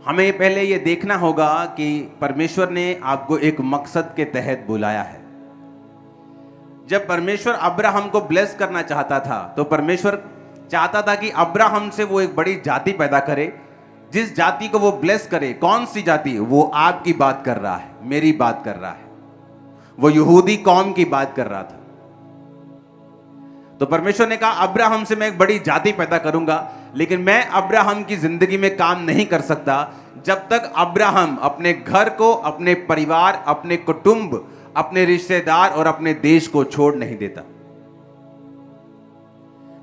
हमें पहले ये देखना होगा कि परमेश्वर ने आपको एक मकसद के तहत बुलाया है। जब परमेश्वर अब्राहम को ब्लेस करना चाहता था तो परमेश्वर चाहता था कि अब्राहम से वो एक बड़ी जाति पैदा करे, जिस जाति को वो ब्लेस करे। कौन सी जाति? वो आपकी बात कर रहा है, मेरी बात कर रहा है, वो यहूदी कौम की बात कर रहा था। तो परमेश्वर ने कहा अब्राहम से मैं एक बड़ी जाति पैदा करूंगा, लेकिन मैं अब्राहम की जिंदगी में काम नहीं कर सकता जब तक अब्राहम अपने घर को, अपने परिवार, अपने कुटुंब, अपने रिश्तेदार और अपने देश को छोड़ नहीं देता।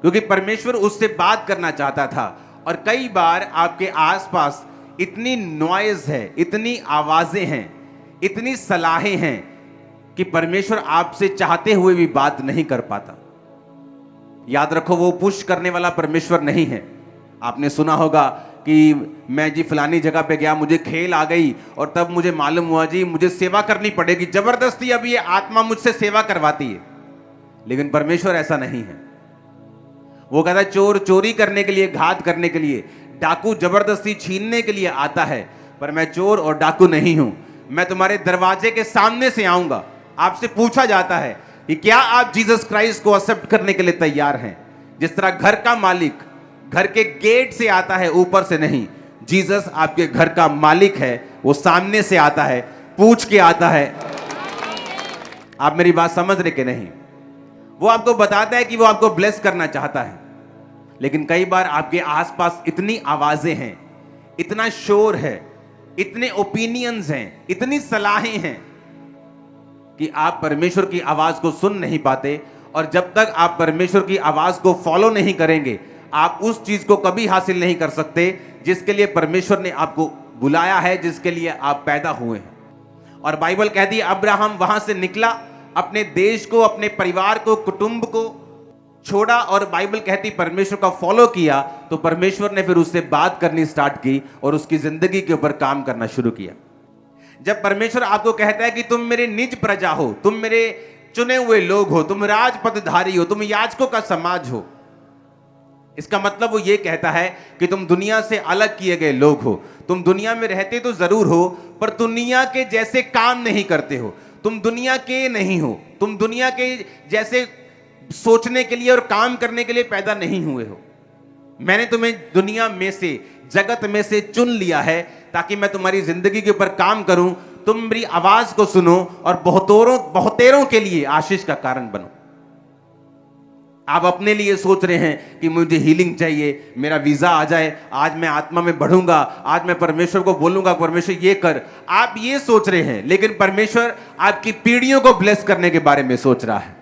क्योंकि परमेश्वर उससे बात करना चाहता था। और कई बार आपके आसपास इतनी नॉइज है, इतनी आवाजें हैं, इतनी सलाहें हैं कि परमेश्वर आपसे चाहते हुए भी बात नहीं कर पाता। याद रखो, वो पुश करने वाला परमेश्वर नहीं है। आपने सुना होगा कि मैं जी फलानी जगह पे गया, मुझे खेल आ गई और तब मुझे मालूम हुआ जी मुझे सेवा करनी पड़ेगी, जबरदस्ती अब ये आत्मा मुझसे सेवा करवाती है। लेकिन परमेश्वर ऐसा नहीं है। वो कहता है चोर चोरी करने के लिए, घात करने के लिए, डाकू जबरदस्ती छीनने के लिए आता है, पर मैं चोर और डाकू नहीं हूं। मैं तुम्हारे दरवाजे के सामने से आऊंगा। आपसे पूछा जाता है कि क्या आप जीसस क्राइस्ट को एक्सेप्ट करने के लिए तैयार हैं? जिस तरह घर का मालिक घर के गेट से आता है, ऊपर से नहीं। जीसस आपके घर का मालिक है, वो सामने से आता है, पूछ के आता है। आप मेरी बात समझ रहे कि नहीं? वो आपको बताता है कि वो आपको ब्लेस करना चाहता है। लेकिन कई बार आपके आसपास इतनी आवाजें हैं, इतना शोर है, इतने ओपिनियंस हैं, इतनी सलाहें हैं कि आप परमेश्वर की आवाज को सुन नहीं पाते। और जब तक आप परमेश्वर की आवाज को फॉलो नहीं करेंगे, आप उस चीज को कभी हासिल नहीं कर सकते जिसके लिए परमेश्वर ने आपको बुलाया है, जिसके लिए आप पैदा हुए हैं। और बाइबल कहती है अब्राहम वहां से निकला, अपने देश को, अपने परिवार को, कुटुंब को छोड़ा और बाइबल कहती परमेश्वर का फॉलो किया। तो परमेश्वर ने फिर उससे बात करनी स्टार्ट की और उसकी जिंदगी के ऊपर काम करना शुरू किया। जब परमेश्वर आपको कहता है कि तुम मेरे निज प्रजा हो, तुम मेरे चुने हुए लोग हो, तुम राजपदधारी हो, तुम याजकों का समाज हो, इसका मतलब वो ये कहता है कि तुम दुनिया से अलग किए गए लोग हो। तुम दुनिया में रहते तो जरूर हो, पर दुनिया के जैसे काम नहीं करते हो। तुम दुनिया के नहीं हो, तुम दुनिया के जैसे सोचने के लिए और काम करने के लिए पैदा नहीं हुए हो। मैंने तुम्हें दुनिया में से, जगत में से चुन लिया है ताकि मैं तुम्हारी जिंदगी के ऊपर काम करूं, तुम मेरी आवाज को सुनो और बहुतेरों के लिए आशीष का कारण बनो। आप अपने लिए सोच रहे हैं कि मुझे हीलिंग चाहिए, मेरा वीजा आ जाए, आज मैं आत्मा में बढ़ूंगा, आज मैं परमेश्वर को बोलूंगा परमेश्वर ये कर। आप ये सोच रहे हैं, लेकिन परमेश्वर आपकी पीढ़ियों को ब्लेस करने के बारे में सोच रहा है।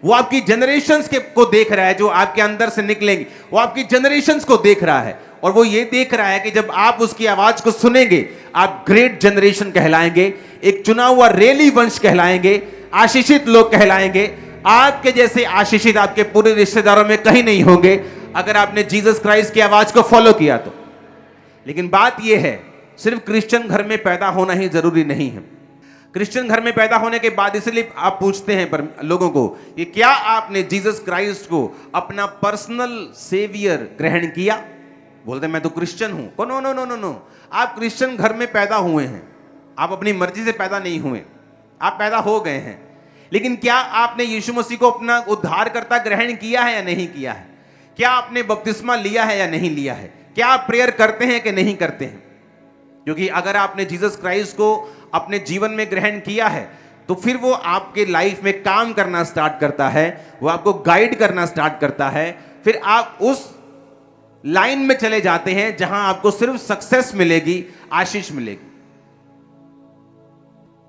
वो आपकी जनरेशंस को देख रहा है, जो आपके अंदर से निकलेंगे, वो आपकी जनरेशंस को देख रहा है। और वो ये देख रहा है कि जब आप उसकी आवाज को सुनेंगे, आप ग्रेट जनरेशन कहलाएंगे, एक चुना हुआ रेली वंश कहलाएंगे, आशीषित लोग कहलाएंगे। आपके जैसे आशीषित आपके पूरे रिश्तेदारों में कहीं नहीं होंगे अगर आपने जीसस क्राइस्ट की आवाज को फॉलो किया तो। लेकिन बात यह है, सिर्फ क्रिश्चियन घर में पैदा होना ही जरूरी नहीं है। क्रिश्चियन घर में पैदा होने के बाद इसलिए आप पूछते हैं लोगों को कि क्या आपने जीसस क्राइस्ट को अपना पर्सनल सेवियर ग्रहण किया? बोलते मैं तो क्रिश्चियन हूं। No no no no no, आप क्रिश्चियन घर में पैदा हुए हैं, आप अपनी मर्जी से पैदा नहीं हुए, आप पैदा हो गए हैं। लेकिन क्या आपने यीशु मसीह को अपना उद्धारकर्ता ग्रहण किया है या नहीं किया है? क्या आपने बपतिस्मा लिया है या नहीं लिया है? क्या आप प्रेयर करते हैं कि नहीं करते हैं? क्योंकि अगर आपने जीसस क्राइस्ट को अपने जीवन में ग्रहण किया है तो फिर वो आपके लाइफ में काम करना स्टार्ट करता है, वो आपको गाइड करना स्टार्ट करता है। फिर आप उस लाइन में चले जाते हैं जहां आपको सिर्फ सक्सेस मिलेगी, आशीष मिलेगी।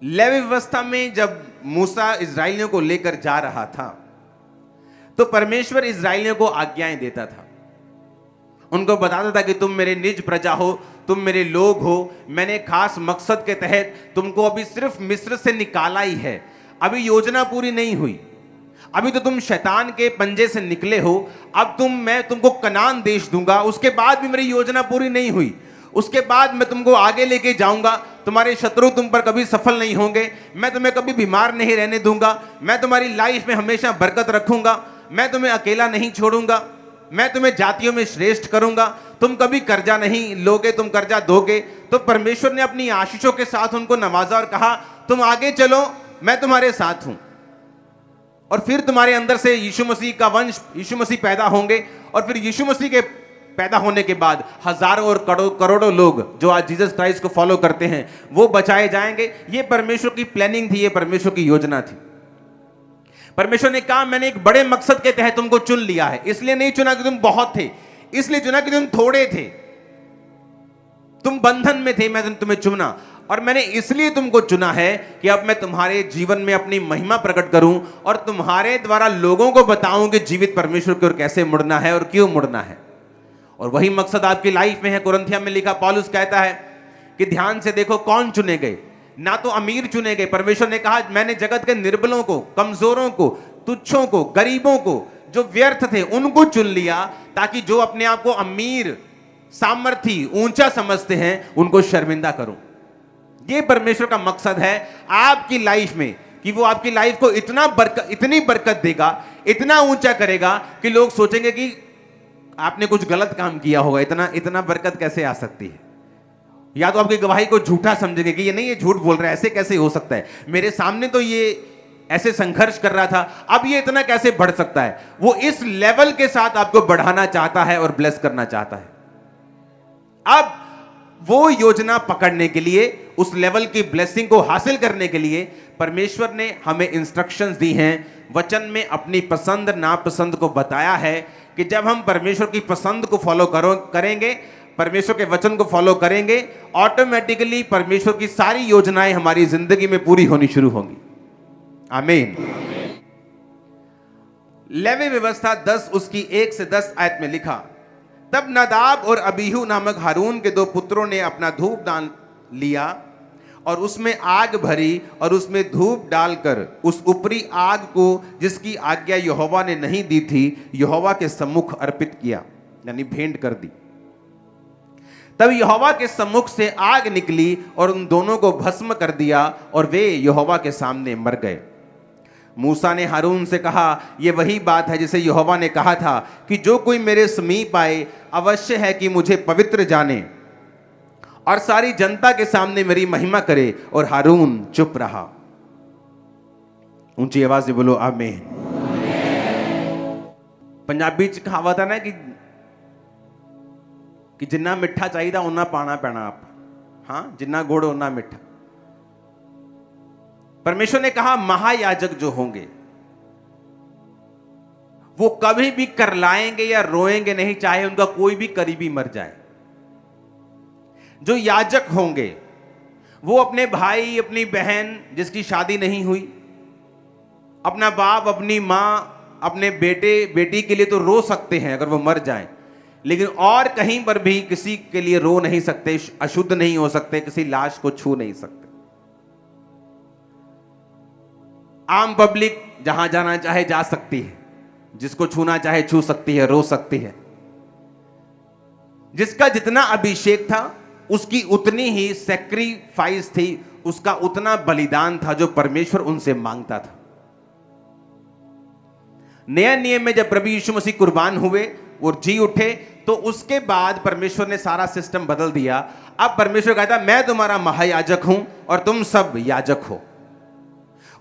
लेवी व्यवस्था में जब मूसा इजराइलियों को लेकर जा रहा था तो परमेश्वर इजराइलियों को आज्ञाएं देता था, उनको बताता था कि तुम मेरे निज प्रजा हो, तुम मेरे लोग हो। मैंने खास मकसद के तहत तुमको अभी सिर्फ मिस्र से निकाला ही है, अभी योजना पूरी नहीं हुई। अभी तो तुम शैतान के पंजे से निकले हो, अब मैं तुमको कनान देश दूंगा, उसके बाद भी मेरी योजना पूरी नहीं हुई। उसके बाद मैं तुमको आगे लेके जाऊंगा, तुम्हारे शत्रु तुम पर कभी सफल नहीं होंगे, मैं तुम्हें कभी बीमार नहीं रहने दूंगा, मैं तुम्हारी लाइफ में हमेशा बरकत रखूंगा, मैं तुम्हें अकेला नहीं छोड़ूंगा, मैं तुम्हें जातियों में श्रेष्ठ करूंगा, तुम कभी कर्जा नहीं लोगे, तुम कर्जा दोगे। तो परमेश्वर ने अपनी आशीषों के साथ उनको नवाजा और कहा तुम आगे चलो, मैं तुम्हारे साथ हूं। और फिर तुम्हारे अंदर से यीशु मसीह का वंश, यीशु मसीह पैदा होंगे। और फिर यीशु मसीह के पैदा होने के बाद हजारों और करोड़ों लोग जो आज जीसस क्राइस्ट को फॉलो करते हैं वो बचाए जाएंगे। ये परमेश्वर की प्लानिंग थी, ये परमेश्वर की योजना थी। परमेश्वर ने कहा मैंने एक बड़े मकसद के तहत तुमको चुन लिया है। इसलिए नहीं चुना कि तुम बहुत थे, इसलिए चुना कि तुम थोड़े थे, तुम बंधन में थे, मैं तुम्हें चुना। और मैंने इसलिए तुमको चुना है कि अब मैं तुम्हारे जीवन में अपनी महिमा प्रकट करूं और तुम्हारे द्वारा लोगों को बताऊं कि जीवित परमेश्वर की ओर कैसे मुड़ना है और क्यों मुड़ना है। और वही मकसद आपकी लाइफ में है। कुरिन्थियों में लिखा पौलुस कहता है कि ध्यान से देखो कौन चुने गए, ना तो अमीर चुने गए। परमेश्वर ने कहा मैंने जगत के निर्बलों को, कमजोरों को, तुच्छों को, गरीबों को, जो व्यर्थ थे उनको चुन लिया, ताकि जो अपने आप को अमीर, सामर्थी, ऊंचा समझते हैं उनको शर्मिंदा करूं। ये परमेश्वर का मकसद है आपकी लाइफ में, कि वो आपकी लाइफ को इतनी बरकत देगा, इतना ऊंचा करेगा कि लोग सोचेंगे कि आपने कुछ गलत काम किया होगा, इतना बरकत कैसे आ सकती है। या तो आपकी गवाही को झूठा समझेंगे कि ये नहीं, ये झूठ बोल रहा है, ऐसे कैसे हो सकता है, मेरे सामने तो ये ऐसे संघर्ष कर रहा था, अब ये इतना कैसे बढ़ सकता है। वो इस लेवल के साथ आपको बढ़ाना चाहता है और ब्लेस करना चाहता है। अब वो योजना पकड़ने के लिए, उस लेवल की ब्लेसिंग को हासिल करने के लिए परमेश्वर ने हमें इंस्ट्रक्शंस दी हैं। वचन में अपनी पसंद नापसंद को बताया है कि जब हम परमेश्वर की पसंद को फॉलो करेंगे, परमेश्वर के वचन को फॉलो करेंगे, ऑटोमेटिकली परमेश्वर की सारी योजनाएं हमारी जिंदगी में पूरी होनी शुरू होंगी। आमीन। लेवी व्यवस्था 10 उसकी 1 से 10 आयत में लिखा, तब नादाब और अबीहू नामक हारून के 2 पुत्रों ने अपना धूप दान लिया और उसमें आग भरी और उसमें धूप डालकर उस ऊपरी आग को जिसकी आज्ञा यहोवा ने नहीं दी थी यहोवा के सम्मुख अर्पित किया, यानी भेंट कर दी। तब यहोवा के सम्मुख से आग निकली और उन दोनों को भस्म कर दिया और वे यहोवा के सामने मर गए। मूसा ने हारून से कहा, यह वही बात है जिसे यहोवा ने कहा था कि जो कोई मेरे समीप आए अवश्य है कि मुझे पवित्र जाने और सारी जनता के सामने मेरी महिमा करे। और हारून चुप रहा। ऊंची आवाज से बोलो आमीन। पंजाबी च कहावत है ना कि जिन्ना मिठा चाहिए उन्ना पाना पैना आप, हाँ, जिन्ना गुड़ उन्ना मिठा। परमेश्वर ने कहा महायाजक जो होंगे वो कभी भी करलाएंगे या रोएंगे नहीं, चाहे उनका कोई भी करीबी मर जाए। जो याजक होंगे वो अपने भाई, अपनी बहन जिसकी शादी नहीं हुई, अपना बाप, अपनी मां, अपने बेटे बेटी के लिए तो रो सकते हैं अगर वो मर जाएं, लेकिन और कहीं पर भी किसी के लिए रो नहीं सकते, अशुद्ध नहीं हो सकते, किसी लाश को छू नहीं सकते। आम पब्लिक जहां जाना चाहे जा सकती है, जिसको छूना चाहे छू सकती है, रो सकती है। जिसका जितना अभिषेक था उसकी उतनी ही सैक्रिफाइस थी, उसका उतना बलिदान था जो परमेश्वर उनसे मांगता था। नया नियम में जब प्रभु यीशु मसीह कुर्बान हुए और जी उठे तो उसके बाद परमेश्वर ने सारा सिस्टम बदल दिया। अब परमेश्वर कहता मैं तुम्हारा महायाजक हूं और तुम सब याजक हो।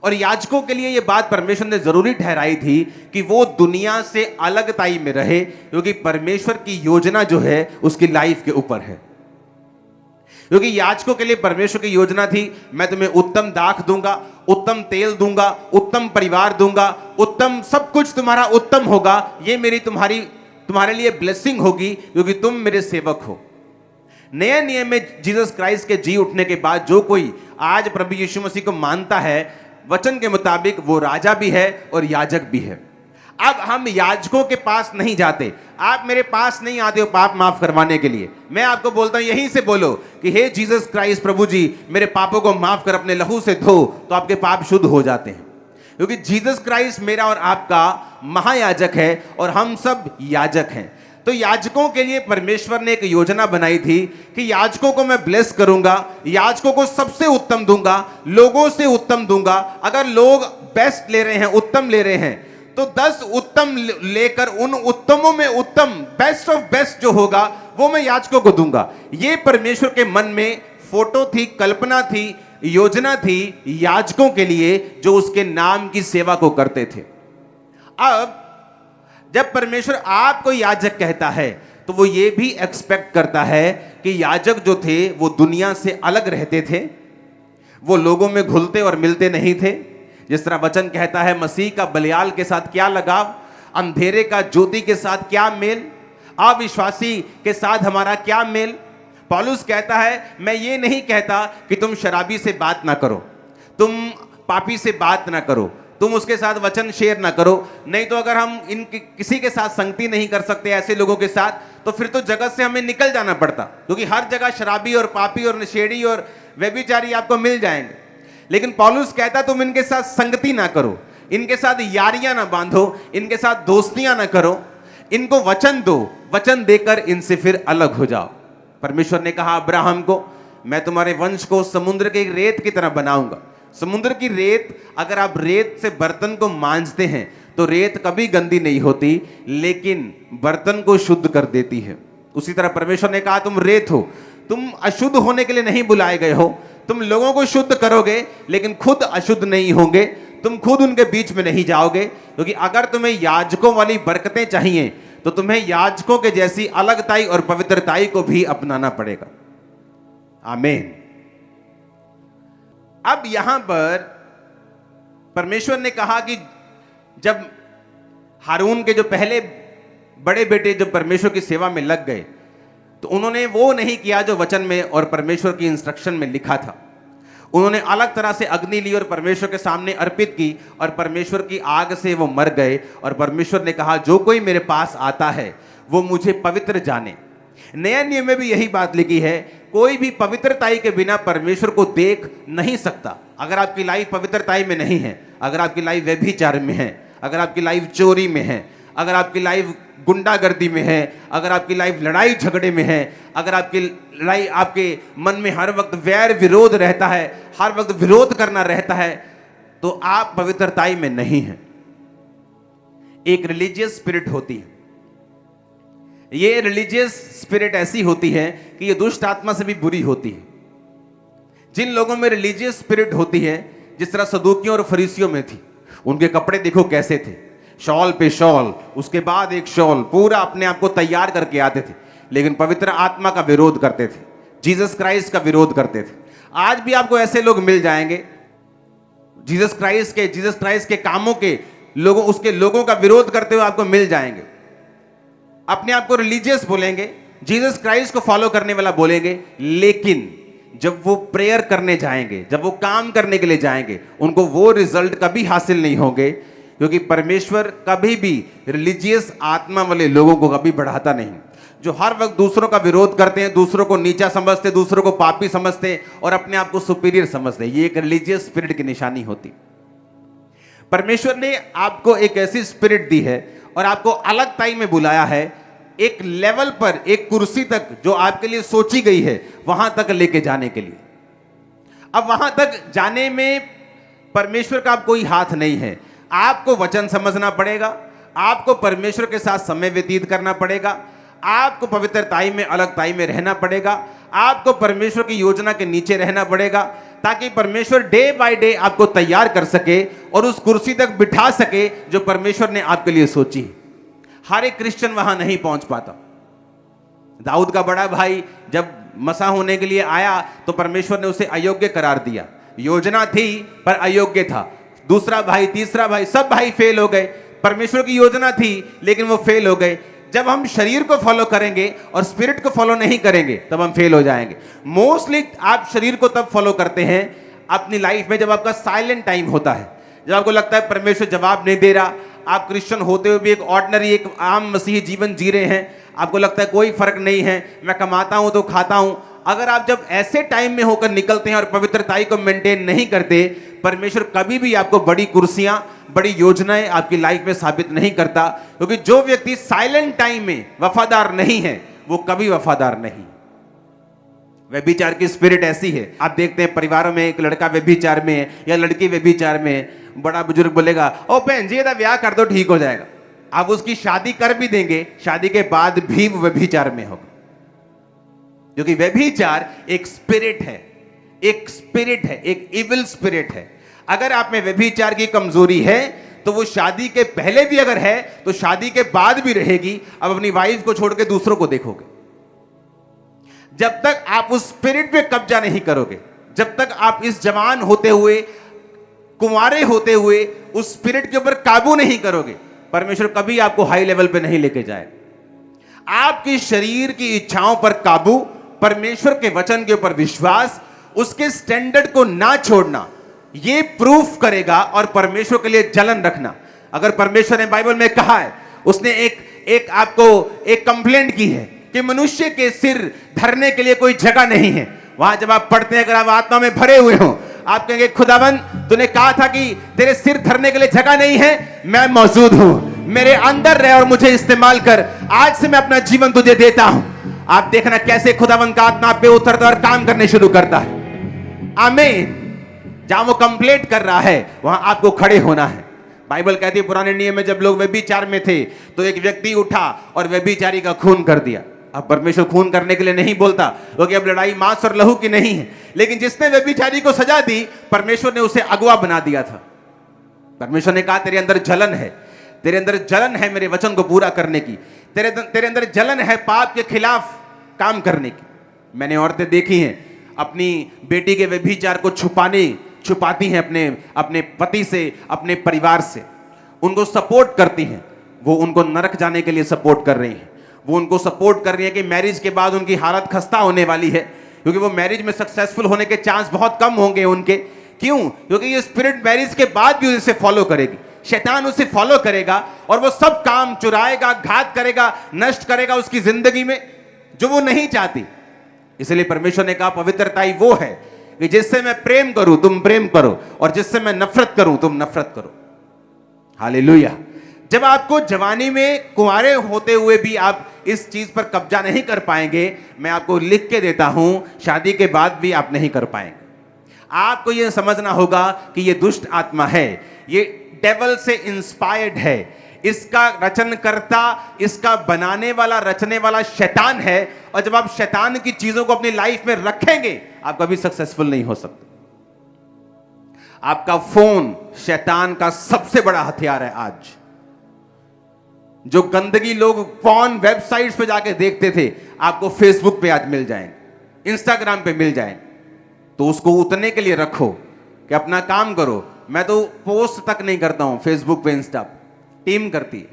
और याजकों के लिए यह बात परमेश्वर ने जरूरी ठहराई थी कि वो दुनिया से अलगताई में रहे, क्योंकि परमेश्वर की योजना जो है उसकी लाइफ के ऊपर है। क्योंकि याजकों के लिए परमेश्वर की योजना थी, मैं तुम्हें उत्तम दाख दूंगा, उत्तम तेल दूंगा, उत्तम परिवार दूंगा, उत्तम सब कुछ तुम्हारा उत्तम होगा, ये मेरी तुम्हारे लिए ब्लेसिंग होगी क्योंकि तुम मेरे सेवक हो। नए नियम में जीसस क्राइस्ट के जी उठने के बाद जो कोई आज प्रभु यीशु मसीह को मानता है, वचन के मुताबिक वो राजा भी है और याजक भी है। अब हम याजकों के पास नहीं जाते, आप मेरे पास नहीं आते हो पाप माफ करवाने के लिए। मैं आपको बोलता हूं यहीं से बोलो कि हे जीसस क्राइस्ट प्रभु जी मेरे पापों को माफ कर, अपने लहू से धो, तो आपके पाप शुद्ध हो जाते हैं। क्योंकि जीसस क्राइस्ट मेरा और आपका महायाजक है और हम सब याजक हैं। तो याजकों के लिए परमेश्वर ने एक योजना बनाई थी कि याजकों को मैं ब्लेस करूंगा, याजकों को सबसे उत्तम दूंगा, लोगों से उत्तम दूंगा। अगर लोग बेस्ट ले रहे हैं, उत्तम ले रहे हैं, तो 10 उत्तम लेकर उन उत्तमों में उत्तम बेस्ट ऑफ बेस्ट जो होगा वो मैं याजकों को दूंगा। ये परमेश्वर के मन में फोटो थी, कल्पना थी, योजना थी याजकों के लिए जो उसके नाम की सेवा को करते थे। अब जब परमेश्वर आपको याजक कहता है तो वो ये भी एक्सपेक्ट करता है कि याजक जो थे वो दुनिया से अलग रहते थे, वो लोगों में घुलते और मिलते नहीं थे। जिस तरह वचन कहता है मसीह का बलियाल के साथ क्या लगाव, अंधेरे का ज्योति के साथ क्या मेल, अविश्वासी के साथ हमारा क्या मेल। पौलुस कहता है मैं ये नहीं कहता कि तुम शराबी से बात ना करो, तुम पापी से बात ना करो, तुम उसके साथ वचन शेयर ना करो, नहीं तो अगर हम किसी के साथ संगति नहीं कर सकते ऐसे लोगों के साथ तो फिर तो जगत से हमें निकल जाना पड़ता, क्योंकि हर जगह शराबी और पापी और नशेड़ी और व्यभिचारी आपको मिल जाएंगे। लेकिन पौलुस कहता तुम इनके साथ संगति ना करो, इनके साथ यारियां ना बांधो, इनके साथ दोस्तियां ना करो, इनको वचन दो, वचन देकर इनसे फिर अलग हो जाओ। परमेश्वर ने कहा अब्राहम को मैं तुम्हारे वंश को समुद्र के रेत की तरह बनाऊंगा। समुद्र की रेत, अगर आप रेत से बर्तन को मांजते हैं तो रेत कभी गंदी नहीं होती, लेकिन बर्तन को शुद्ध कर देती है। उसी तरह परमेश्वर ने कहा तुम रेत हो, तुम अशुद्ध होने के लिए नहीं बुलाए गए हो, तुम लोगों को शुद्ध करोगे लेकिन खुद अशुद्ध नहीं होंगे, तुम खुद उनके बीच में नहीं जाओगे, क्योंकि अगर तुम्हें याजकों वाली बरकतें चाहिए तो तुम्हें याजकों के जैसी अलगताई और पवित्रताई को भी अपनाना पड़ेगा। आमीन। अब यहां पर परमेश्वर ने कहा कि जब हारून के जो पहले बड़े बेटे जो परमेश्वर की सेवा में लग गए तो उन्होंने वो नहीं किया जो वचन में और परमेश्वर की इंस्ट्रक्शन में लिखा था। उन्होंने अलग तरह से अग्नि ली और परमेश्वर के सामने अर्पित की और परमेश्वर की आग से वो मर गए। और परमेश्वर ने कहा जो कोई मेरे पास आता है वो मुझे पवित्र जाने। नया नियम में भी यही बात लिखी है, कोई भी पवित्रताई के बिना परमेश्वर को देख नहीं सकता। अगर आपकी लाइफ पवित्रताई में नहीं है, अगर आपकी लाइफ व्यभिचार में है, अगर आपकी लाइफ चोरी में है, अगर आपकी लाइफ गुंडागर्दी में है, अगर आपकी लाइफ लड़ाई झगड़े में है, अगर आपकी लड़ाई आपके मन में हर वक्त वैर विरोध रहता है, हर वक्त विरोध करना रहता है, तो आप पवित्रताई में नहीं हैं। एक रिलीजियस स्पिरिट होती है, ये रिलीजियस स्पिरिट ऐसी होती है कि ये दुष्ट आत्मा से भी बुरी होती है। जिन लोगों में रिलीजियस स्पिरिट होती है, जिस तरह सदूकियों और फरीसियों में थी, उनके कपड़े देखो कैसे थे, शॉल पे शॉल, उसके बाद एक शॉल, पूरा अपने आप को तैयार करके आते थे, लेकिन पवित्र आत्मा का विरोध करते थे, जीसस क्राइस्ट का विरोध करते थे। आज भी आपको ऐसे लोग मिल जाएंगे, जीसस क्राइस्ट के कामों के लोगों, उसके लोगों का विरोध करते हुए आपको मिल जाएंगे। अपने आप को रिलीजियस बोलेंगे, जीसस क्राइस्ट को फॉलो करने वाला बोलेंगे, लेकिन जब वो प्रेयर करने जाएंगे, जब वो काम करने के लिए जाएंगे, उनको वो रिजल्ट कभी हासिल नहीं होंगे, क्योंकि परमेश्वर कभी भी रिलीजियस आत्मा वाले लोगों को कभी बढ़ाता नहीं। जो हर वक्त दूसरों का विरोध करते हैं, दूसरों को नीचा समझते, दूसरों को पापी समझते और अपने आप को सुपीरियर समझते, ये एक रिलीजियस स्पिरिट की निशानी होती। परमेश्वर ने आपको एक ऐसी स्पिरिट दी है और आपको अलगताई में बुलाया है, एक लेवल पर, एक कुर्सी तक जो आपके लिए सोची गई है वहां तक लेके जाने के लिए। अब वहां तक जाने में परमेश्वर का अब कोई हाथ नहीं है। आपको वचन समझना पड़ेगा, आपको परमेश्वर के साथ समय व्यतीत करना पड़ेगा, आपको पवित्रताई में, अलगताई में रहना पड़ेगा, आपको परमेश्वर की योजना के नीचे रहना पड़ेगा, ताकि परमेश्वर डे बाय डे आपको तैयार कर सके और उस कुर्सी तक बिठा सके जो परमेश्वर ने आपके लिए सोची। हर एक क्रिश्चियन वहां नहीं पहुंच पाता। दाऊद का बड़ा भाई जब मसा होने के लिए आया तो परमेश्वर ने उसे अयोग्य करार दिया। योजना थी पर अयोग्य था। दूसरा भाई, तीसरा भाई, सब भाई फेल हो गए। परमेश्वर की योजना थी लेकिन वो फेल हो गए। जब हम शरीर को फॉलो करेंगे और स्पिरिट को फॉलो नहीं करेंगे तब हम फेल हो जाएंगे। मोस्टली आप शरीर को तब फॉलो करते हैं अपनी लाइफ में जब आपका साइलेंट टाइम होता है, जब आपको लगता है परमेश्वर जवाब नहीं दे रहा, आप क्रिश्चियन होते हुए भी एक ऑर्डिनरी, एक आम मसीही जीवन जी रहे हैं, आपको लगता है कोई फर्क नहीं है, मैं कमाता हूं तो खाता हूं। अगर आप जब ऐसे टाइम में होकर निकलते हैं और पवित्रताई को मेंटेन नहीं करते, परमेश्वर कभी भी आपको बड़ी कुर्सियां, बड़ी योजनाएं आपकी लाइफ में साबित नहीं करता, क्योंकि जो व्यक्ति साइलेंट टाइम में वफादार नहीं है वो कभी वफादार नहीं। व्यभिचार की स्पिरिट ऐसी है, आप देखते हैं परिवारों में एक लड़का व्यभिचार में है या लड़की व्यभिचार में है, बड़ा बुजुर्ग बोलेगा ओ बहन जी ये ब्याह कर दो ठीक हो जाएगा। आप उसकी शादी कर भी देंगे, शादी के बाद भी वो व्यभिचार में होगा, क्योंकि व्यभिचार एक स्पिरिट है, एक इविल स्पिरिट है। अगर आप में व्यभिचार की कमजोरी है तो वो शादी के पहले भी अगर है तो शादी के बाद भी रहेगी। अब अपनी वाइफ को छोड़ के दूसरों को देखोगे। जब तक आप उस स्पिरिट पे कब्जा नहीं करोगे, जब तक आप इस जवान होते हुए, कुंवारे होते हुए उस स्पिरिट के ऊपर काबू नहीं करोगे, परमेश्वर कभी आपको हाई लेवल पे नहीं लेके जाए। आपकी शरीर की इच्छाओं पर काबू, परमेश्वर के वचन के ऊपर विश्वास, उसके स्टैंडर्ड को ना छोड़ना, ये प्रूफ करेगा। और परमेश्वर के लिए जलन रखना। अगर परमेश्वर ने बाइबल में कहा है, उसने एक आपको एक कंप्लेंट की है कि मनुष्य के सिर धरने के लिए कोई जगह नहीं है, वहां जब आप पढ़ते हैं, अगर आप आत्मा में भरे हुए हो, आप कहेंगे खुदावन तूने कहा था कि तेरे सिर धरने के लिए जगह नहीं है, मैं मौजूद हूं, मेरे अंदर रह और मुझे इस्तेमाल कर। आज से मैं अपना जीवन तुझे देता हूं। आप देखना कैसे खुदावन का आत्मा पे उतरता और काम करने शुरू करता है। आमीन। जहां वो कंप्लेंट कर रहा है वहां आपको खड़े होना है। बाइबल कहती है पुराने नियम में जब लोग व्यभिचार में थे तो एक व्यक्ति उठा और व्यभिचारी का खून कर दिया। अब परमेश्वर खून करने के लिए नहीं बोलता, क्योंकि अब लड़ाई मांस और लहू की नहीं है, लेकिन जिसने व्यभिचारी को सजा दी, परमेश्वर ने उसे अगवा बना दिया था। परमेश्वर ने कहा तेरे अंदर जलन है, तेरे अंदर जलन है मेरे वचन को पूरा करने की, तेरे अंदर जलन है पाप के खिलाफ काम करने की। मैंने औरतें देखी हैं अपनी बेटी के व्यभिचार को छुपाती हैं अपने पति से, अपने परिवार से, उनको सपोर्ट करती हैं। वो उनको नरक जाने के लिए सपोर्ट कर रही हैं। वो उनको सपोर्ट कर रही है कि मैरिज के बाद उनकी हालत खस्ता होने वाली है, क्योंकि वो मैरिज में सक्सेसफुल होने के चांस बहुत कम होंगे उनके। क्यों? क्योंकि ये स्पिरिट मैरिज के बाद भी उसे फॉलो करेगी, शैतान उसे फॉलो करेगा और वो सब काम चुराएगा, घात करेगा, नष्ट करेगा उसकी जिंदगी में, जो वो नहीं चाहती। इसलिए परमेश्वर ने कहा पवित्रता ही वो है कि जिससे मैं प्रेम करूं तुम प्रेम करो, और जिससे मैं नफरत करूं तुम नफरत करो। हालेलुया। जब आपको जवानी में कुंवारे होते हुए भी आप इस चीज पर कब्जा नहीं कर पाएंगे, मैं आपको लिख के देता हूं, शादी के बाद भी आप नहीं कर पाएंगे। आपको यह समझना होगा कि यह दुष्ट आत्मा है, ये डेविल से इंस्पायर्ड है, इसका रचनकर्ता, इसका बनाने वाला, रचने वाला शैतान है। और जब आप शैतान की चीजों को अपनी लाइफ में रखेंगे, आप कभी सक्सेसफुल नहीं हो सकते। आपका फोन शैतान का सबसे बड़ा हथियार है। आज जो गंदगी लोग पॉर्न वेबसाइट्स पे जाके देखते थे, आपको फेसबुक पे आज मिल जाएंगे, इंस्टाग्राम पे मिल जाएंगे। तो उसको उतरने के लिए रखो कि अपना काम करो। मैं तो पोस्ट तक नहीं करता हूं फेसबुक पे, इंस्टा पे टीम करती है,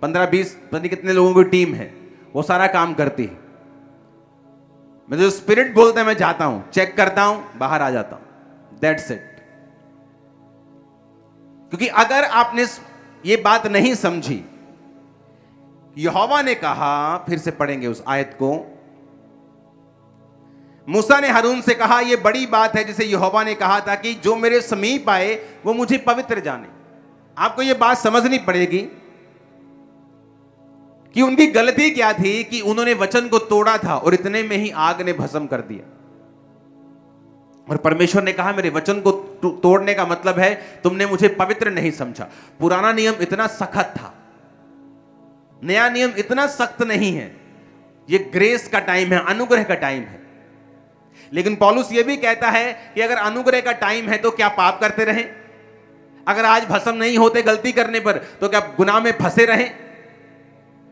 15-20 पता नहीं कितने लोगों की टीम है, वो सारा काम करती है। मैं जो स्पिरिट बोलते हैं मैं जाता हूं, चेक करता हूं, बाहर आ जाता हूं, दैट्स इट। क्योंकि अगर आपने ये बात नहीं समझी, यहोवा ने कहा, फिर से पढ़ेंगे उस आयत को, मूसा ने हारून से कहा यह बड़ी बात है जिसे यहोवा ने कहा था कि जो मेरे समीप आए वो मुझे पवित्र जाने। आपको यह बात समझनी पड़ेगी कि उनकी गलती क्या थी कि उन्होंने वचन को तोड़ा था और इतने में ही आग ने भस्म कर दिया। और परमेश्वर ने कहा मेरे वचन को तोड़ने का मतलब है तुमने मुझे पवित्र नहीं समझा। पुराना नियम इतना सख्त था, नया नियम इतना सख्त नहीं है। यह ग्रेस का टाइम है, अनुग्रह का टाइम है। लेकिन पौलुस यह भी कहता है कि अगर अनुग्रह का टाइम है तो क्या पाप करते रहें? अगर आज भस्म नहीं होते गलती करने पर तो क्या गुनाह में फंसे रहें?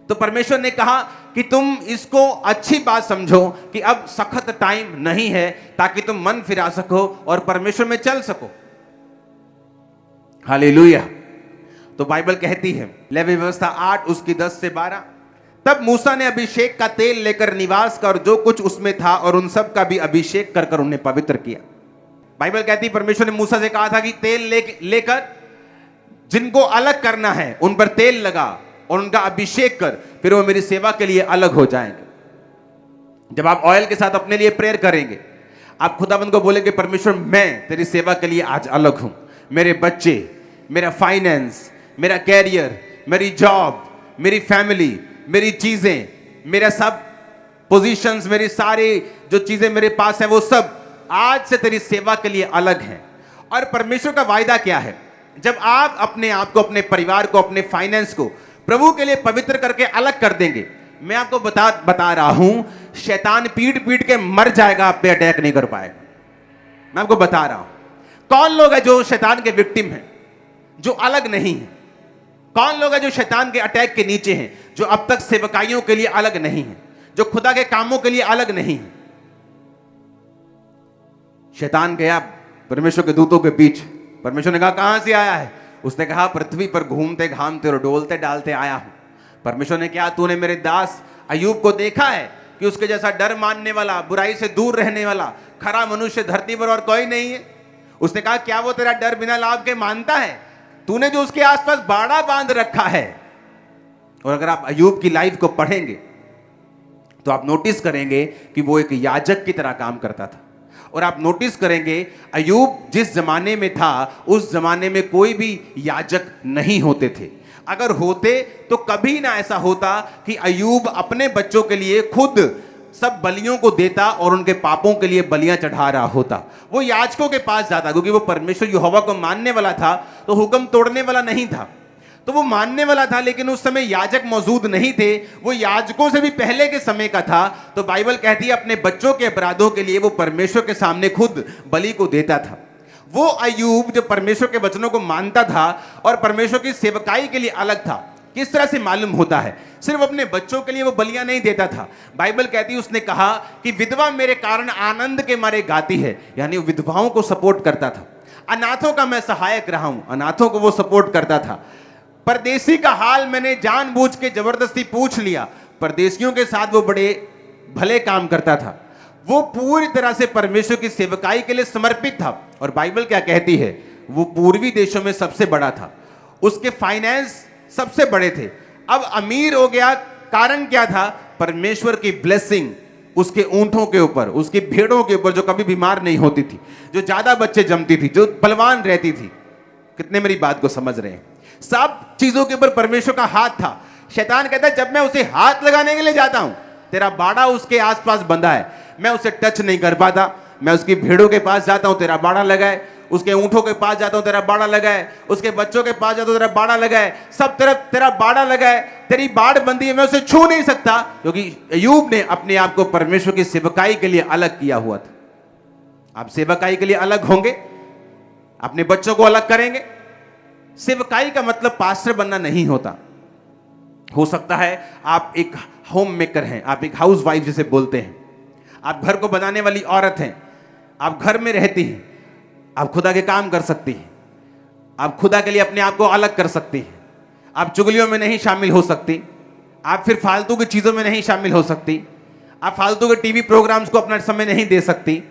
तो परमेश्वर ने कहा कि तुम इसको अच्छी बात समझो कि अब सख्त टाइम नहीं है, ताकि तुम मन फिरा सको और परमेश्वर में चल सको। हालेलुया। तो बाइबल कहती है लेवी व्यवस्था 8 उसकी 10 से 12, तब मूसा ने अभिषेक का तेल लेकर निवास का और जो कुछ उसमें था और उन सब का भी अभिषेक कर कर उन्हें पवित्र किया। बाइबल कहती है परमेश्वर ने मूसा से कहा था कि तेल लेकर जिनको अलग करना है उन पर तेल लगा और उनका अभिषेक कर, फिर वो मेरी सेवा के लिए अलग हो जाएंगे। जब आप ऑयल के साथ अपने लिए प्रेयर करेंगे, आप खुदाबंद को बोलेंगे परमेश्वर मैं तेरी सेवा के लिए आज अलग हूं। मेरे बच्चे, मेरा फाइनेंस, मेरा कैरियर, मेरी जॉब, मेरी फैमिली, मेरी चीजें, मेरा सब पोजीशंस, मेरी सारी जो चीजें मेरे पास हैं वो सब आज से तेरी सेवा के लिए अलग हैं। और परमेश्वर का वायदा क्या है? जब आप अपने आप को, अपने परिवार को, अपने फाइनेंस को प्रभु के लिए पवित्र करके अलग कर देंगे, मैं आपको बता रहा हूं, शैतान पीट पीट के मर जाएगा, आप पे अटैक नहीं कर पाएगा। मैं आपको बता रहा हूं। कौन लोग हैं जो शैतान के विक्टिम हैं, जो अलग नहीं है? कौन लोग हैं जो शैतान के अटैक के नीचे हैं, जो अब तक सेवकाइयों के लिए अलग नहीं है, जो खुदा के कामों के लिए अलग नहीं है? शैतान गया परमेश्वर के दूतों के बीच। परमेश्वर ने कहा कहां से आया है? उसने कहा पृथ्वी पर घूमते घामते और डोलते डालते आया हूं। परमेश्वर ने कहा तूने मेरे दास अय्यूब को देखा है कि उसके जैसा डर मानने वाला, बुराई से दूर रहने वाला, खरा मनुष्य धरती पर और कोई नहीं है? उसने कहा क्या वो तेरा डर बिना लाभ के मानता है? तूने जो उसके आसपास बाड़ा बांध रखा है। और अगर आप अय्यूब की लाइफ को पढ़ेंगे तो आप नोटिस करेंगे कि वो एक याजक की तरह काम करता था। और आप नोटिस करेंगे अय्यूब जिस जमाने में था, उस जमाने में कोई भी याजक नहीं होते थे। अगर होते तो कभी ना ऐसा होता कि अय्यूब अपने बच्चों के लिए खुद सब बलियों को देता और उनके पापों के लिए बलियां चढ़ा रहा होता। वो याजकों के पास जाता, क्योंकि वो परमेश्वर यहोवा को मानने वाला था, तो हुक्म तोड़ने वाला नहीं था। तो वो मानने वाला था, लेकिन उस समय याजक मौजूद नहीं थे। वो याजकों से भी पहले के समय का था। तो बाइबल कहती है अपने बच्चों के अपराधों के लिए वो परमेश्वर के सामने खुद बलि को देता था। वो अय्यूब जो परमेश्वर के वचनों को मानता था और परमेश्वर की सेवकाई के लिए अलग था। किस तरह से मालूम होता है? सिर्फ अपने बच्चों के लिए वो बलियां नहीं देता था। बाइबल कहती है उसने कहा कि विधवा मेरे कारण आनंद के मारे गाती है, यानी विधवाओं को सपोर्ट करता था। अनाथों का मैं सहायक रहा हूं, अनाथों को वो सपोर्ट करता था। परदेसी का हाल मैंने जानबूझ के जबरदस्ती पूछ लिया, परदेसियों के साथ वो बड़े भले काम करता था। वो पूरी तरह से परमेश्वर की सेवकाई के लिए समर्पित था। और बाइबल क्या कहती है? वो पूर्वी देशों में सबसे बड़ा था, उसके फाइनेंस सबसे बड़े थे। अब अमीर हो गया, कारण क्या था? परमेश्वर की ब्लेसिंग उसके ऊंटों के ऊपर, उसकी भेड़ों के ऊपर जो कभी बीमार नहीं होती थी, जो ज्यादा बच्चे जमती थी, जो बलवान रहती थी। कितने मेरी बात को समझ रहे हैं? सब चीजों के ऊपर परमेश्वर का हाथ था। शैतान कहता है जब मैं उसे हाथ लगाने के लिए जाता हूं, तेरा बाड़ा उसके आसपास बंधा है, मैं उसे टच नहीं कर पाता। मैं उसकी भेड़ों के पास जाता हूं, तेरा बाड़ा लगा है। उसके ऊंटों के पास जाता हूं, तेरा बाड़ा लगा है। उसके बच्चों के पास जाता हूं, तेरा बाड़ा लगा है। सब तरफ तेरा बाड़ा लगा है, तेरी बाड़ बंदी है, मैं उसे छू नहीं सकता। क्योंकि अय्यूब ने अपने आप को परमेश्वर की सेवकाई के लिए अलग किया हुआ था। आप सेवकाई के लिए अलग होंगे, अपने बच्चों को अलग करेंगे। सेवकाई का मतलब पास्टर बनना नहीं होता। हो सकता है आप एक होम मेकर हैं, आप एक हाउस वाइफ जिसे बोलते हैं, आप घर को बनाने वाली औरत हैं, आप घर में रहती हैं, आप खुदा के काम कर सकती हैं, आप खुदा के लिए अपने आप को अलग कर सकती हैं, आप चुगलियों में नहीं शामिल हो सकती, आप फिर फालतू की चीज़ों में नहीं शामिल हो सकती, आप फालतू के टीवी प्रोग्राम्स को अपना समय नहीं दे सकती।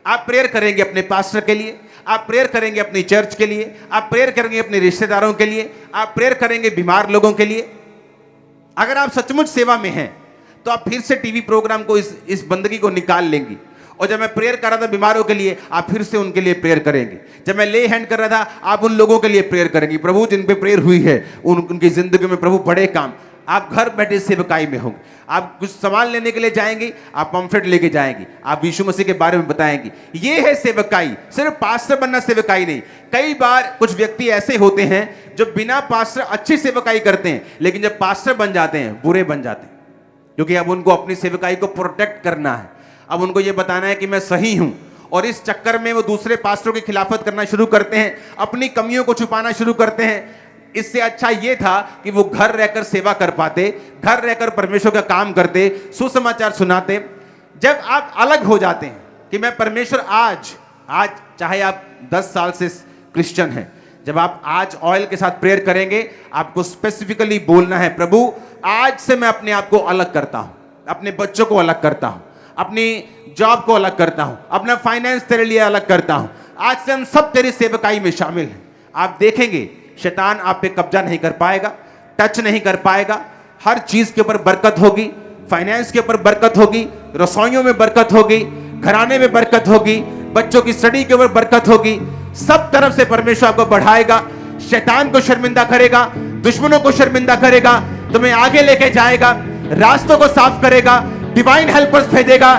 आप प्रेयर करेंगे अपने पास्टर के लिए, आप प्रेयर करेंगे अपनी चर्च के लिए, आप प्रेयर करेंगे अपने रिश्तेदारों के लिए, आप प्रेयर करेंगे बीमार लोगों के लिए। अगर आप सचमुच सेवा में हैं तो आप फिर से टीवी प्रोग्राम को, इस बंदगी को निकाल लेंगी। और जब मैं प्रेयर कर रहा था बीमारों के लिए, आप फिर से उनके लिए प्रेयर करेंगे। जब मैं ले हैंड कर रहा था, आप उन लोगों के लिए प्रेयर करेंगे। प्रभु जिन पे प्रेयर हुई है उनकी जिंदगी में प्रभु बड़े काम। आप घर बैठे सेवकाई में होंगे। आप कुछ सामान लेने के लिए जाएंगे, आप पंफलेट लेके जाएंगे, आप यीशु मसीह के बारे में बताएंगे। ये है सेवकाई। सिर्फ पास्टर बनना सेवकाई नहीं। कई बार कुछ व्यक्ति ऐसे होते हैं जो बिना पास्टर अच्छी सेवकाई करते हैं, लेकिन जब पास्टर बन जाते हैं बुरे बन जाते हैं, क्योंकि अब उनको अपनी सेवकाई को प्रोटेक्ट करना है। अब उनको ये बताना है कि मैं सही हूं, और इस चक्कर में वो दूसरे पास्टरों की खिलाफत करना शुरू करते हैं, अपनी कमियों को छुपाना शुरू करते हैं। इससे अच्छा ये था कि वो घर रहकर सेवा कर पाते, घर रहकर परमेश्वर का काम करते, सुसमाचार सुनाते। जब आप अलग हो जाते हैं कि मैं परमेश्वर आज चाहे आप 10 साल से क्रिश्चियन हैं, जब आप आज ऑयल के साथ प्रेयर करेंगे, आपको स्पेसिफिकली बोलना है, प्रभु आज से मैं अपने आप को अलग करता हूं, अपने बच्चों को अलग करता हूं, अपनी जॉब को अलग करता हूं, अपना फाइनेंस तेरे लिए अलग करता हूं। आज से हम सब तेरी सेवकाई में शामिल हैं। आप देखेंगे शैतान आप पे कब्जा नहीं कर पाएगा, टच नहीं कर पाएगा। हर चीज के ऊपर बरकत होगी, फाइनेंस के ऊपर बरकत होगी, रसोइयों में बरकत होगी, घराने में बरकत होगी, बच्चों की स्टडी के ऊपर बरकत होगी। सब तरफ से परमेश्वर आपको बढ़ाएगा, शैतान को शर्मिंदा करेगा, दुश्मनों को शर्मिंदा करेगा, तुम्हें आगे लेके जाएगा, रास्तों को साफ करेगा, डिवाइन हेल्पर्स भेजेगा।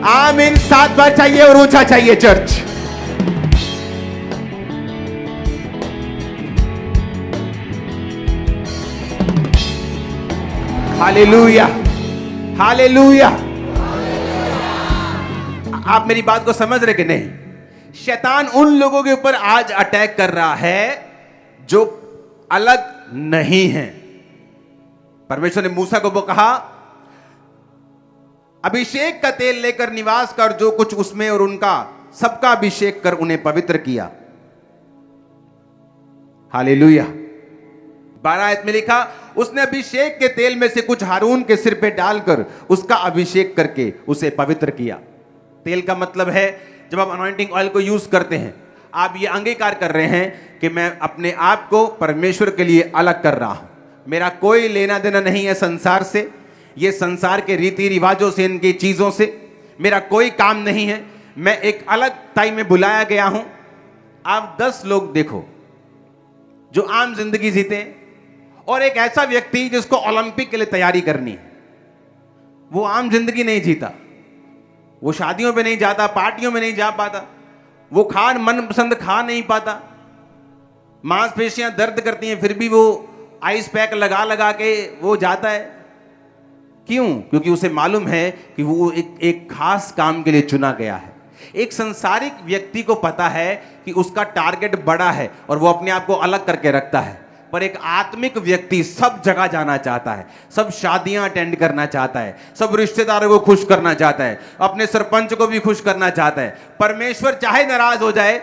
आमीन। 7 बार चाहिए और ऊंचा चाहिए चर्च। Hallelujah, hallelujah. आप मेरी बात को समझ रहे कि नहीं? शैतान उन लोगों के ऊपर आज अटैक कर रहा है जो अलग नहीं है। परमेश्वर ने मूसा को वो कहा, अभिषेक का तेल लेकर निवास कर जो कुछ उसमें, और उनका सबका अभिषेक कर उन्हें पवित्र किया। हालेलुया। 12 आयत में लिखा, उसने अभिषेक के तेल में से कुछ हारून के सिर पे डालकर उसका अभिषेक करके उसे पवित्र किया। तेल का मतलब है, जब आप अनॉइंटिंग ऑयल को यूज करते हैं, आप ये अंगीकार कर रहे हैं कि मैं अपने आप को परमेश्वर के लिए अलग कर रहा हूं। मेरा कोई लेना देना नहीं है संसार से, ये संसार के रीति रिवाजों से, इनकी चीजों से मेरा कोई काम नहीं है। मैं एक अलग टाइम में बुलाया गया हूं। आप 10 लोग देखो जो आम जिंदगी जीते हैं, और एक ऐसा व्यक्ति जिसको ओलंपिक के लिए तैयारी करनी है। वो आम जिंदगी नहीं जीता, वो शादियों पे नहीं जाता, पार्टियों में नहीं जा पाता, वो मनपसंद खा नहीं पाता, मांसपेशियां दर्द करती हैं फिर भी वो आइस पैक लगा लगा के वो जाता है। क्यों? क्योंकि उसे मालूम है कि वो एक खास काम के लिए चुना गया है। एक संसारिक व्यक्ति को पता है कि उसका टारगेट बड़ा है और वो अपने आप को अलग करके रखता है, पर एक आत्मिक व्यक्ति सब जगह जाना चाहता है, सब शादियां अटेंड करना चाहता है, सब रिश्तेदारों को खुश करना चाहता है, अपने सरपंच को भी खुश करना चाहता है। परमेश्वर चाहे नाराज हो जाए,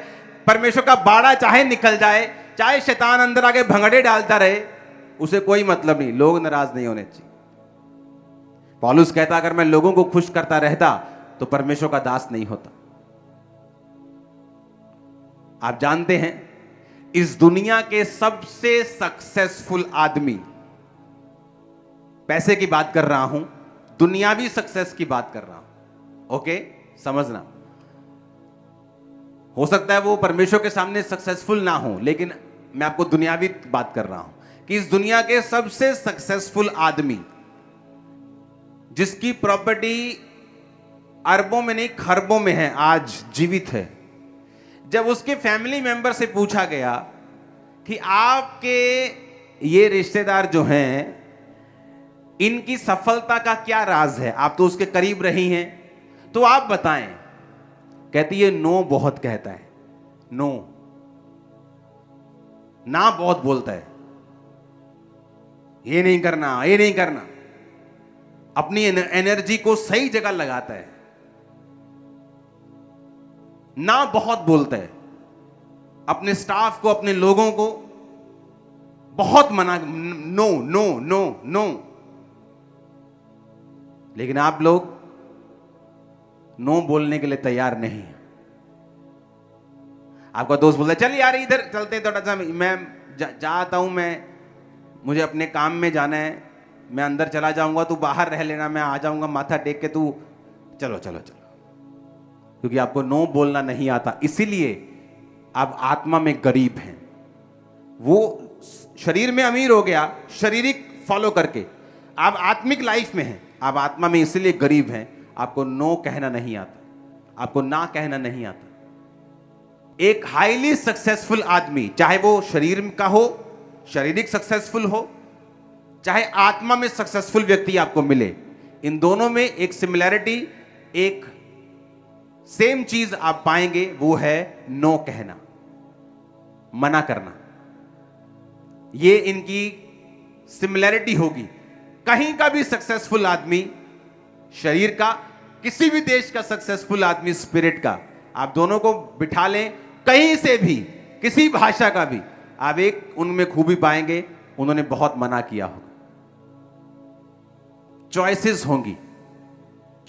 परमेश्वर का बाड़ा चाहे निकल जाए, चाहे शैतान अंदर आके भंगड़े डालता रहे, उसे कोई मतलब नहीं, लोग नाराज नहीं होने चाहिए। पौलुस कहता, अगर मैं लोगों को खुश करता रहता तो परमेश्वर का दास नहीं होता। आप जानते हैं, इस दुनिया के सबसे सक्सेसफुल आदमी, पैसे की बात कर रहा हूं, दुनियावी सक्सेस की बात कर रहा हूं, ओके? समझना, हो सकता है वो परमेश्वर के सामने सक्सेसफुल ना हो, लेकिन मैं आपको दुनियावी बात कर रहा हूं कि इस दुनिया के सबसे सक्सेसफुल आदमी, जिसकी प्रॉपर्टी अरबों में नहीं खरबों में है, आज जीवित है, जब उसके फैमिली मेंबर से पूछा गया कि आपके ये रिश्तेदार जो हैं, इनकी सफलता का क्या राज है, आप तो उसके करीब रही हैं, तो आप बताएं। कहती है, नो बहुत कहता है, नो, ना बहुत बोलता है, ये नहीं करना, ये नहीं करना, अपनी एनर्जी को सही जगह लगाता है, ना बहुत बोलता है, अपने स्टाफ को, अपने लोगों को बहुत मना, नो नो नो नो। लेकिन आप लोग नो बोलने के लिए तैयार नहीं है। आपका दोस्त बोलता है, चल यार इधर चलते, थोड़ा सा मैं जाता हूं, मुझे अपने काम में जाना है, मैं अंदर चला जाऊंगा, तू बाहर रह लेना, मैं आ जाऊंगा माथा टेक के, तू चलो चलो चलो। क्योंकि आपको नो बोलना नहीं आता, इसीलिए आप आत्मा में गरीब हैं। वो शरीर में अमीर हो गया शारीरिक फॉलो करके, आप आत्मिक लाइफ में हैं, आप आत्मा में इसलिए गरीब हैं। आपको नो कहना नहीं आता, आपको ना कहना नहीं आता। एक हाईली सक्सेसफुल आदमी, चाहे वो शरीर का हो, शारीरिक सक्सेसफुल हो, चाहे आत्मा में सक्सेसफुल व्यक्ति आपको मिले, इन दोनों में एक सिमिलैरिटी, एक सेम चीज आप पाएंगे, वो है नो कहना, मना करना। ये इनकी सिमिलैरिटी होगी। कहीं का भी सक्सेसफुल आदमी, शरीर का, किसी भी देश का सक्सेसफुल आदमी स्पिरिट का, आप दोनों को बिठा लें, कहीं से भी, किसी भाषा का भी, आप एक उनमें खूबी पाएंगे, उन्होंने बहुत मना किया होगा। चॉइसेस होंगी,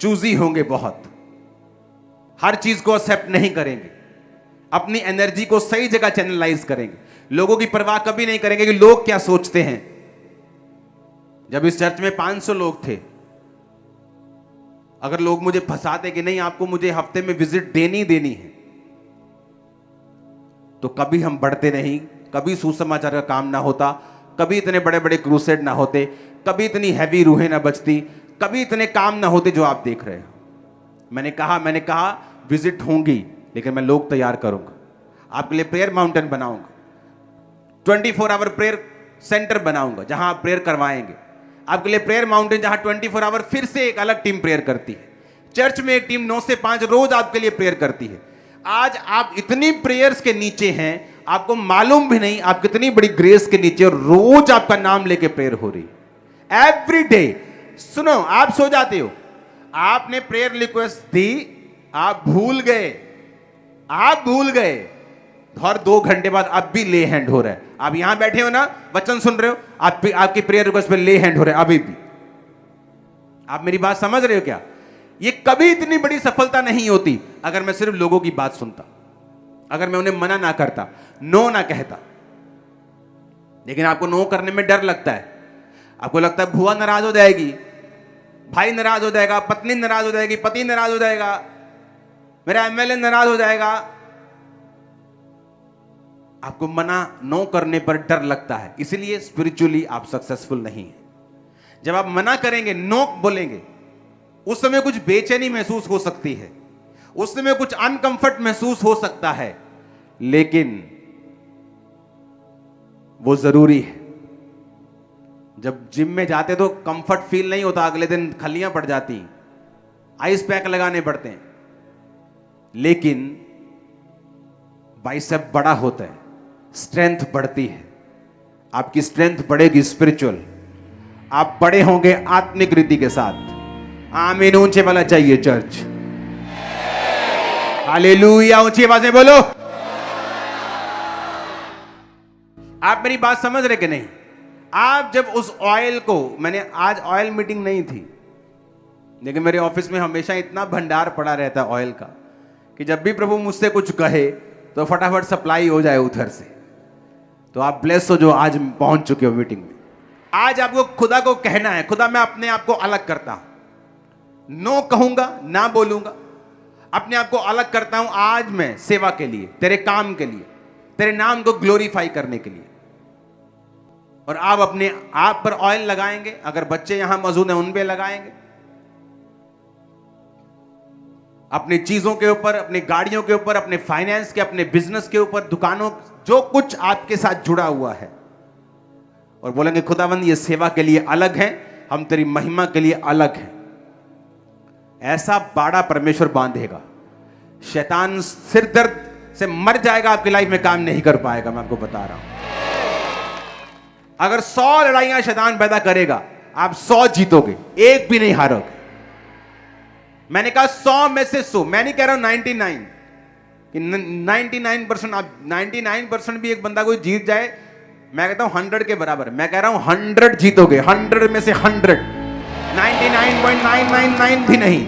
चूजी होंगे, बहुत, हर चीज को एक्सेप्ट नहीं करेंगे, अपनी एनर्जी को सही जगह चैनलाइज करेंगे, लोगों की परवाह कभी नहीं करेंगे कि लोग क्या सोचते हैं। जब इस चर्च में 500 लोग थे, अगर लोग मुझे फंसाते कि नहीं आपको मुझे हफ्ते में विजिट देनी है, तो कभी हम बढ़ते नहीं, कभी सुसमाचार का काम ना होता, कभी इतने बड़े बड़े क्रूसेड ना होते, कभी इतनी हैवी रूहें ना बचती, कभी इतने काम ना होते जो आप देख रहे हो। मैंने कहा विजिट होंगी, लेकिन मैं लोग तैयार करूंगा, आपके लिए प्रेयर माउंटेन बनाऊंगा, 24 आवर प्रेयर सेंटर बनाऊंगा, जहां आप प्रेयर करवाएंगे। आपके लिए प्रेयर माउंटेन, जहां 24 आवर फिर से एक अलग टीम प्रेयर करती है। चर्च में एक टीम 9 से 5 रोज आपके लिए प्रेयर करती है। आज आप इतनी प्रेयर्स के नीचे हैं, आपको मालूम भी नहीं आप कितनी बड़ी ग्रेस के नीचे, और रोज आपका नाम लेके प्रेयर हो रही एवरी डे। सुनो, आप सो जाते हो, आपने प्रेयर रिक्वेस्ट दी, आप भूल गए और 2 घंटे बाद अब भी ले हैंड हो रहा है। आप यहां बैठे हो ना, वचन सुन रहे हो, आपकी प्रेयर रिक्वेस्ट पे ले हैंड हो रहा है अभी भी। आप मेरी बात समझ रहे हो क्या? ये कभी इतनी बड़ी सफलता नहीं होती अगर मैं सिर्फ लोगों की बात सुनता, अगर मैं उन्हें मना ना करता, नो ना कहता। लेकिन आपको नो करने में डर लगता है। आपको लगता है बुआ नाराज हो जाएगी, भाई नाराज हो जाएगा, पत्नी नाराज हो जाएगी, पति नाराज हो जाएगा, मेरा एमएलए नाराज हो जाएगा। आपको मना नो करने पर डर लगता है, इसलिए स्पिरिचुअली आप सक्सेसफुल नहीं है। जब आप मना करेंगे, नो बोलेंगे, उस समय कुछ बेचैनी महसूस हो सकती है, उस समय कुछ अनकंफर्ट महसूस हो सकता है, लेकिन वो जरूरी है। जब जिम में जाते तो कंफर्ट फील नहीं होता, अगले दिन खलियां पड़ जाती, आइस पैक लगाने पड़ते हैं, लेकिन बाइसेप बड़ा होता है, स्ट्रेंथ बढ़ती है, आपकी स्ट्रेंथ बढ़ेगी स्पिरिचुअल, आप बड़े होंगे आत्मिक रीति के साथ। आमीन ऊंचे वाला चाहिए चर्च, हालेलुया, ऊंची आवाज में बोलो। आप मेरी बात समझ रहे कि नहीं? आप जब उस ऑयल को, मैंने आज ऑयल मीटिंग नहीं थी, लेकिन मेरे ऑफिस में हमेशा इतना भंडार पड़ा रहता है ऑयल का कि जब भी प्रभु मुझसे कुछ कहे तो फटाफट सप्लाई हो जाए उधर से। तो आप ब्लेस हो जो आज पहुंच चुके हो मीटिंग में। आज आपको खुदा को कहना है, खुदा मैं अपने आप को अलग करता हूं, नो कहूंगा, ना बोलूंगा, अपने आप को अलग करता हूं आज मैं सेवा के लिए, तेरे काम के लिए, तेरे नाम को ग्लोरीफाई करने के लिए। और आप अपने आप पर ऑयल लगाएंगे, अगर बच्चे यहां मौजूद हैं उन पे लगाएंगे, अपनी चीजों के ऊपर, अपनी गाड़ियों के ऊपर, अपने फाइनेंस के, अपने बिजनेस के ऊपर, दुकानों, जो कुछ आपके साथ जुड़ा हुआ है, और बोलेंगे खुदावंद ये सेवा के लिए अलग है, हम तेरी महिमा के लिए अलग हैं। ऐसा बाड़ा परमेश्वर बांधेगा, शैतान सिर दर्द से मर जाएगा, आपकी लाइफ में काम नहीं कर पाएगा। मैं आपको बता रहा हूं, अगर 100 लड़ाइयां शैतान पैदा करेगा, आप 100 जीतोगे, एक भी नहीं हारोगे। मैंने कहा 100 में से 100, मैं नहीं कह रहा हूं 99 कि 99%, आप 99% भी एक बंदा कोई जीत जाए, मैं कहता हूं 100 के बराबर। मैं कह रहा हूं 100 जीतोगे, 100 में से 100, 99.999 भी नहीं,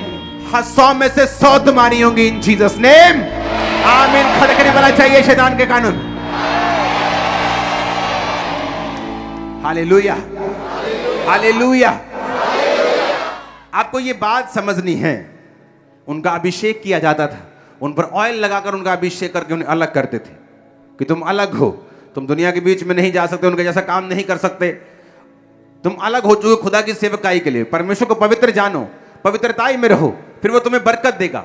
100 में से 100 तुम्हारी होंगी इन जीसस नेम। आमीन। खड़कने वाला चाहिए शैतान के कानून। Hallelujah, hallelujah. आपको ये बात समझनी है, उनका अभिषेक किया जाता था, उन पर ऑयल लगाकर उनका अभिषेक करके उन्हें अलग करते थे कि तुम अलग हो, तुम दुनिया के बीच में नहीं जा सकते, उनके जैसा काम नहीं कर सकते, तुम अलग हो चुके खुदा की सेवकाई के लिए। परमेश्वर को पवित्र जानो, पवित्रताई में रहो, फिर वो तुम्हें बरकत देगा,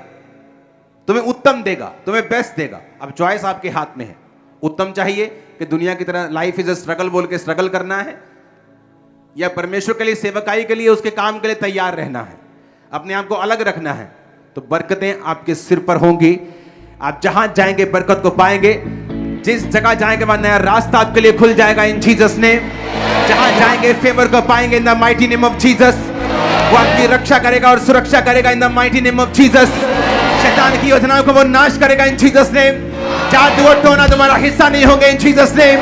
तुम्हें उत्तम देगा, तुम्हें बेस्ट देगा। अब चॉइस आपके हाथ में है। उत्तम चाहिए कि दुनिया की तरह लाइफ इज अ स्ट्रगल बोल के स्ट्रगल करना है, या परमेश्वर के लिए, सेवकाई के लिए, उसके काम के लिए तैयार रहना है, अपने आप को अलग रखना है, तो बरकतें आपके सिर पर होंगी। आप जहां जाएंगे बरकत को पाएंगे, जिस जगह जाएंगे वहां नया रास्ता आपके लिए खुल जाएगा इन जीसस नेम। जहां जाएंगे फेवर को पाएंगे in the mighty name of Jesus. वो आपकी रक्षा करेगा और सुरक्षा करेगा in the mighty name of Jesus. शैतान की योजनाओं को वो नाश करेगा इन जीसस नेम। जादू और टोना तुम्हारा हिस्सा नहीं होंगे इन जीसस नेम।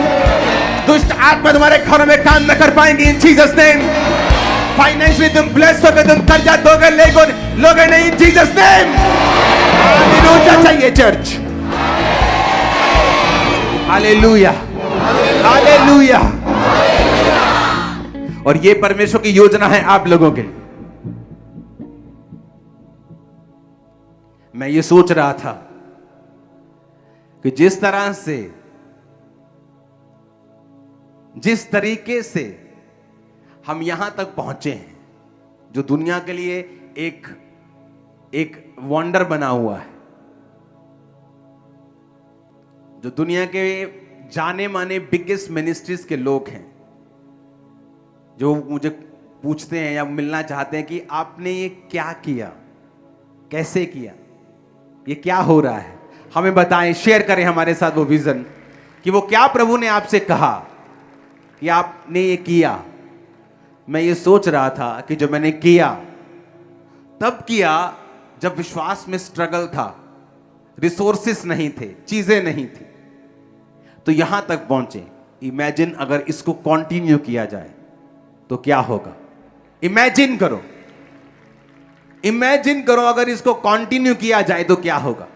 दुष्ट आत्मा तुम्हारे घरों में काम न कर पाएंगे इन जीसस नेम। फाइनेंशियली तुम ब्लेस होगे, तुम कर्जा दोगे लोगे नहीं इन जीसस नेम। आमीन। ऊंचा चाहिए चर्च। Hallelujah, hallelujah. और ये परमेश्वर की योजना है आप लोगों के लिए। मैं ये सोच रहा था कि जिस तरह से, जिस तरीके से हम यहां तक पहुंचे हैं, जो दुनिया के लिए एक वंडर बना हुआ है, जो दुनिया के जाने माने बिगेस्ट मिनिस्ट्रीज के लोग हैं, जो मुझे पूछते हैं या मिलना चाहते हैं कि आपने ये क्या किया, कैसे किया, ये क्या हो रहा है, हमें बताएं, शेयर करें हमारे साथ वो विजन कि वो क्या प्रभु ने आपसे कहा कि आपने ये किया। मैं ये सोच रहा था कि जो मैंने किया तब किया जब विश्वास में स्ट्रगल था, रिसोर्सेस नहीं थे, चीजें नहीं थी, तो यहां तक पहुंचे। इमेजिन अगर इसको कंटिन्यू किया जाए तो क्या होगा। इमेजिन करो, इमेजिन करो अगर इसको कंटिन्यू किया जाए तो क्या होगा।